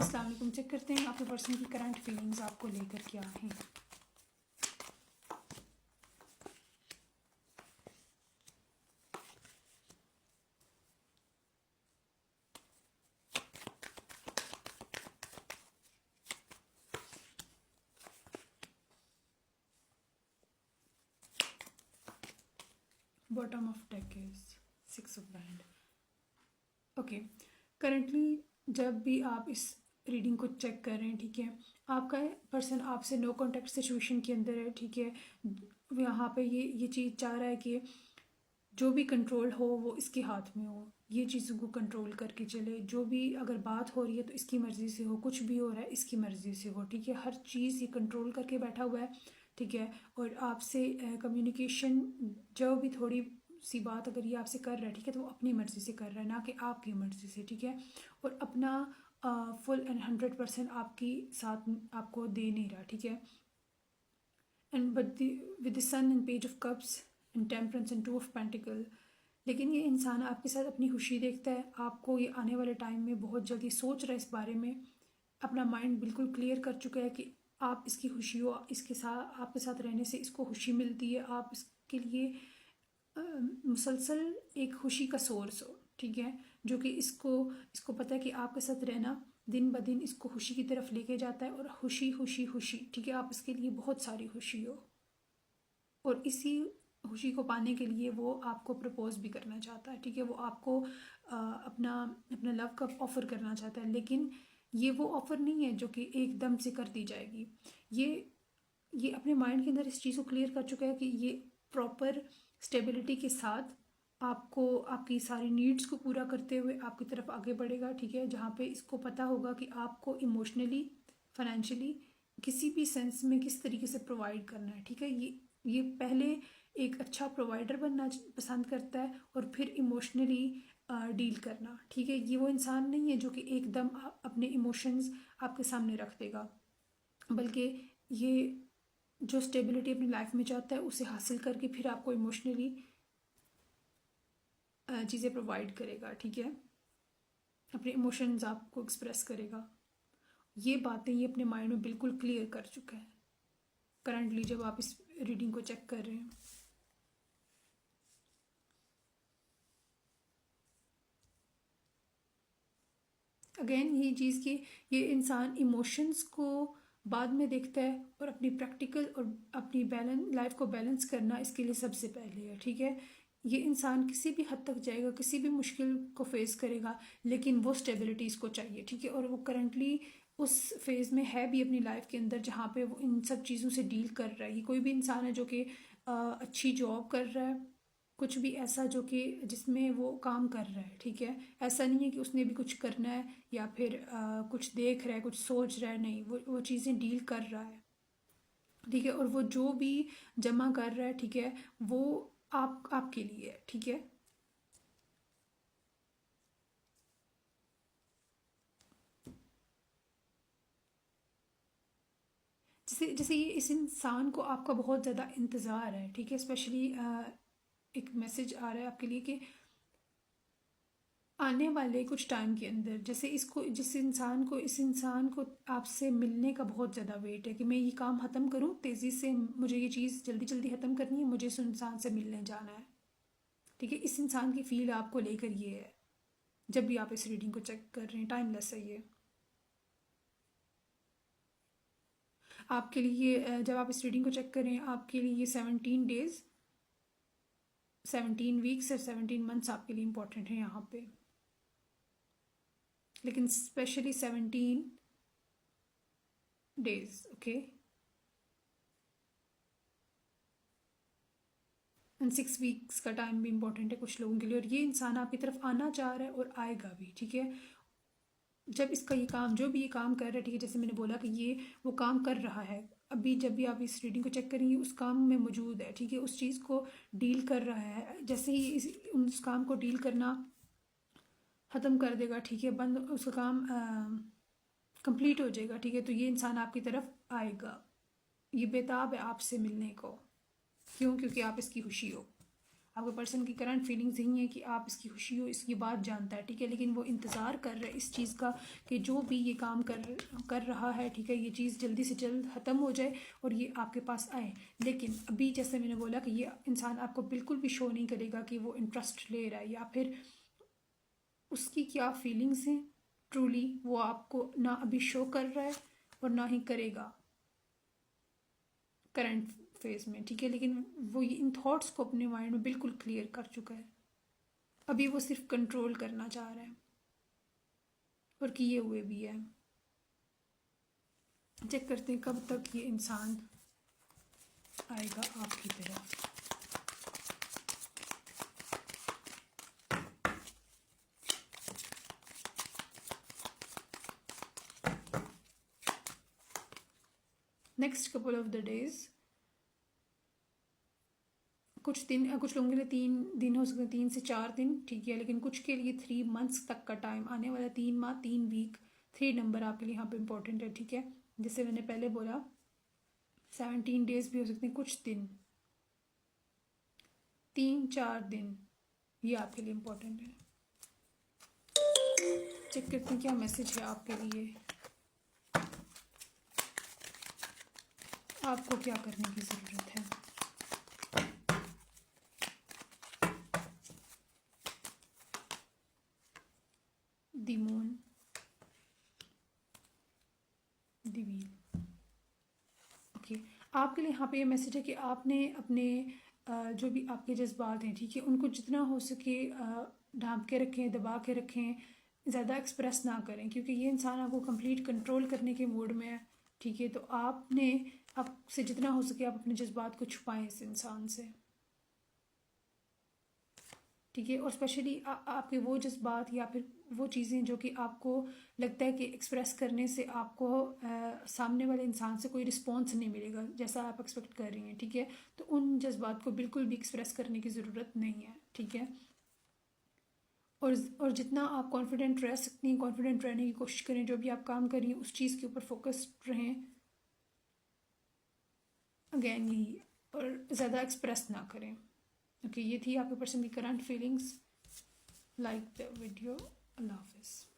अस्सलाम वालेकुम। चेक करते हैं आपके पर्सन की करंट फीलिंग्स आपको लेकर क्या हैं। Bottom of deck is 6 of band. Okay, currently जब भी आप इस रीडिंग को चेक कर रहे हैं, ठीक है, आपका पर्सन आपसे नो कॉन्टेक्ट सिचुएशन के अंदर है, ठीक है। यहाँ पे ये चीज़ चाह रहा है कि जो भी कंट्रोल हो वो इसके हाथ में हो, ये चीज़ों को कंट्रोल करके चले। जो भी अगर बात हो रही है तो इसकी मर्ज़ी से हो, कुछ भी हो रहा है इसकी मर्ज़ी से हो, ठीक है। हर चीज़ ये कंट्रोल करके बैठा हुआ है, ठीक है। और आपसे कम्युनिकेशन जो भी थोड़ी सी बात अगर ये आपसे कर रहा है, ठीक है, तो वो अपनी मर्ज़ी से कर रहा है, ना कि आपकी मर्ज़ी से, ठीक है। और अपना फुल एंड 100% आपकी साथ आपको दे नहीं रहा, ठीक है। And but with the sun and page of cups and temperance and two of pentacle. लेकिन ये इंसान आपके साथ अपनी खुशी देखता है। आपको ये आने वाले टाइम में बहुत जल्दी सोच रहा है इस बारे में, अपना माइंड बिल्कुल क्लियर कर चुका है कि आप इसकी खुशी हो, इसके साथ आपके साथ रहने से इसको खुशी मिलती है, आप इसके लिए मुसलसल एक खुशी का सोर्स हो, ठीक है। जो कि इसको इसको पता है कि आपके साथ रहना दिन ब दिन इसको खुशी की तरफ लेके जाता है, और खुशी खुशी खुशी, ठीक है। आप इसके लिए बहुत सारी खुशी हो, और इसी खुशी को पाने के लिए वो आपको प्रपोज भी करना चाहता है, ठीक है। वो आपको अपना अपना लव का ऑफ़र करना चाहता है, लेकिन ये वो ऑफ़र नहीं है जो कि एकदम से कर दी जाएगी। ये अपने माइंड के अंदर इस चीज़ को क्लियर कर चुका है कि ये प्रॉपर स्टेबिलिटी के साथ आपको आपकी सारी नीड्स को पूरा करते हुए आपकी तरफ आगे बढ़ेगा, ठीक है। जहाँ पे इसको पता होगा कि आपको इमोशनली, फाइनेंशियली, किसी भी सेंस में किस तरीके से प्रोवाइड करना है, ठीक है। ये पहले एक अच्छा प्रोवाइडर बनना पसंद करता है और फिर इमोशनली डील करना, ठीक है। ये वो इंसान नहीं है जो कि एकदम अपने इमोशंस आपके सामने रख देगा, बल्कि ये जो स्टेबिलिटी अपनी लाइफ में चाहता है उसे हासिल करके फिर आपको इमोशनली चीज़ें प्रोवाइड करेगा, ठीक है। अपने इमोशंस आपको एक्सप्रेस करेगा। ये बातें ये अपने माइंड में बिल्कुल क्लियर कर चुका है करंटली जब आप इस रीडिंग को चेक कर रहे हैं। अगेन ये चीज़ कि ये इंसान इमोशंस को बाद में देखता है, और अपनी प्रैक्टिकल और अपनी लाइफ को बैलेंस करना इसके लिए सबसे पहले है, ठीक है। ये इंसान किसी भी हद तक जाएगा, किसी भी मुश्किल को फेस करेगा, लेकिन वो स्टेबिलिटी इसको चाहिए, ठीक है। और वो करंटली उस फेज़ में है भी अपनी लाइफ के अंदर जहाँ पे वो इन सब चीज़ों से डील कर रहा है। ये कोई भी इंसान है जो कि अच्छी जॉब कर रहा है, कुछ भी ऐसा जो कि जिसमें वो काम कर रहा है, ठीक है। ऐसा नहीं है कि उसने भी कुछ करना है या फिर कुछ देख रहा है, कुछ सोच रहा है, नहीं, वो चीज़ें डील कर रहा है, ठीक है। और वो जो भी जमा कर रहा है, ठीक है, वो आपके लिए है, ठीक है। जैसे जैसे ये इस इंसान को आपका बहुत ज़्यादा इंतज़ार है, ठीक है। स्पेशली एक मैसेज आ रहा है आपके लिए कि आने वाले कुछ टाइम के अंदर जैसे इस इंसान को आपसे मिलने का बहुत ज़्यादा वेट है कि मैं ये काम ख़त्म करूँ तेज़ी से, मुझे ये चीज़ जल्दी जल्दी ख़त्म करनी है, मुझे इस इंसान से मिलने जाना है, ठीक है। इस इंसान की फील आपको लेकर ये है जब भी आप इस रीडिंग को चेक कर रहे हैं। टाइमलेस है ये आपके लिए। जब आप इस रीडिंग को चेक करें आपके लिए ये 17 डेज़, 17 वीक्स और 17 मंथ्स आपके लिए इम्पोर्टेंट है यहाँ पे, लेकिन specially 17 days, okay. And 6 weeks का टाइम भी इंपॉर्टेंट है कुछ लोगों के लिए, और ये इंसान आपकी तरफ आना चाह रहा है और आएगा भी, ठीक है। जब इसका ये काम जो भी ये काम कर रहा है, ठीक है, जैसे मैंने बोला कि ये वो काम कर रहा है अभी, जब भी आप इस रीडिंग को चेक करेंगे उस काम में मौजूद है, ठीक है। उस चीज़ को डील कर रहा है, जैसे ही उस काम को डील करना ख़त्म कर देगा, ठीक है, बंद उसका काम कंप्लीट हो जाएगा, ठीक है, तो ये इंसान आपकी तरफ आएगा। ये बेताब है आपसे मिलने को। क्यों? क्योंकि आप इसकी खुशी हो, आपके पर्सन की करंट फीलिंग्स यही है कि आप इसकी खुशी हो, इसकी बात जानता है, ठीक है, लेकिन वो इंतज़ार कर रहा है इस चीज़ का कि जो भी ये काम कर रहा है, ठीक है, ये चीज़ जल्दी से जल्द ख़त्म हो जाए और ये आपके पास आए। लेकिन अभी जैसे मैंने बोला कि ये इंसान आपको बिल्कुल भी शो नहीं करेगा कि वो इंटरेस्ट ले रहा है या फिर उसकी क्या फीलिंग्स हैं ट्रूली, वो आपको ना अभी शो कर रहा है और ना ही करेगा करंट फेज में, ठीक है, लेकिन वो ये इन थॉट्स को अपने माइंड में बिल्कुल क्लियर कर चुका है। अभी वो सिर्फ कंट्रोल करना चाह रहा है और किए हुए भी है। चेक करते हैं कब तक ये इंसान आएगा आपकी तरफ। Next couple of the days, कुछ दिन, कुछ लोगों के लिए 3 दिन हो सकते हैं, 3 से 4 दिन, ठीक है, लेकिन कुछ के लिए 3 मंथ्स तक का टाइम आने वाला, 3 माह 3 वीक। 3 नंबर आपके लिए यहाँ पे इंपॉर्टेंट है, ठीक है, जैसे मैंने पहले बोला 17 डेज भी हो सकते हैं, कुछ दिन, 3-4 दिन, ये आपके लिए इम्पोर्टेंट है। चेक करते हैं क्या मैसेज है आपके लिए, आपको क्या करने की ज़रूरत है। The moon, the wheel. Okay, आपके लिए यहाँ पे ये मैसेज है कि आपने अपने जो भी आपके जज्बात हैं, ठीक है, उनको जितना हो सके ढांप के रखें, दबा के रखें, ज़्यादा एक्सप्रेस ना करें, क्योंकि ये इंसान आपको कंप्लीट कंट्रोल करने के मूड में है, ठीक है, तो आपने आपसे जितना हो सके आप अपने जज्बात को छुपाएं इस इंसान से, ठीक है, और स्पेशली आपके वो जज्बात या फिर वो चीज़ें जो कि आपको लगता है कि एक्सप्रेस करने से आपको सामने वाले इंसान से कोई रिस्पॉन्स नहीं मिलेगा जैसा आप एक्सपेक्ट कर रही हैं, ठीक है, तो उन जज्बात को बिल्कुल भी एक्सप्रेस करने की ज़रूरत नहीं है, ठीक है, और जितना आप कॉन्फिडेंट रह सकती हैं कॉन्फिडेंट रहने की कोशिश करें, जो भी आप काम कर रही हैं उस चीज़ के ऊपर फोकस्ड रहें, अगेन यही, और ज़्यादा एक्सप्रेस ना करें। ओके, ये थी आपके पर्सन की current feelings. Like the video, अल्लाह हाफिज़।